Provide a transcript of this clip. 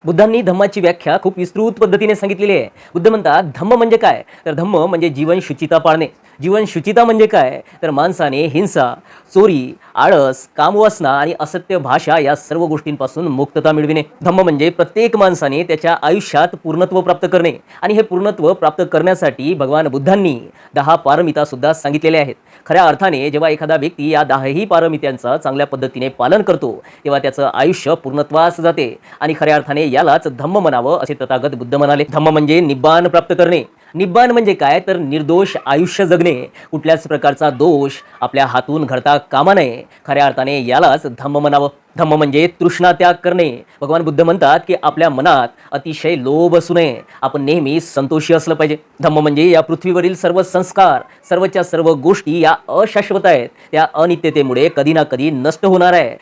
बुद्धांनी धम्माची व्याख्या खूप विस्तृत पद्धतीने सांगितलेली आहे. बुद्ध म्हणतात धम्म म्हणजे काय, तर धम्म म्हणजे जीवन शुचिता पाळणे. जीवन शुचिता म्हणजे काय, तर माणसाने हिंसा, चोरी, आळस, कामवासना आणि असत्य भाषा या सर्व गोष्टींपासून मुक्तता मिळविणे. धम्म म्हणजे प्रत्येक माणसाने त्याच्या आयुष्यात पूर्णत्व प्राप्त करणे आणि हे पूर्णत्व प्राप्त करण्यासाठी भगवान बुद्धांनी 10 पारमिता सुद्धा सांगितलेल्या आहेत. खऱ्या अर्थाने जेव्हा एखादा व्यक्ती या 10ही पारमित्यांचं चांगल्या पद्धतीने पालन करतो तेव्हा त्याचं आयुष्य पूर्णत्वास जाते आणि खऱ्या अर्थाने यालाच धम्म म्हणावं असे तथागत बुद्ध म्हणाले. धम्म म्हणजे निब्बाण प्राप्त करणे. निब्बाण म्हणजे काय, तर निर्दोष आयुष्य जगणे. कुठल्याच प्रकारचा दोष आपल्या हातून घडता कामा नये. खऱ्या अर्थाने यालाच धम्म म्हणावं. धम्म म्हणजे तृष्णा त्याग करणे. भगवान बुद्ध म्हणतात की आपल्या मनात अतिशय लोभ असू नये. आपण नेहमी संतोषी असलं पाहिजे. धम्म म्हणजे या पृथ्वीवरील सर्व संस्कार, सर्वच्या सर्व गोष्टी या अशाश्वत आहेत. त्या अनित्यतेमुळे कधी ना कधी नष्ट होणार आहे.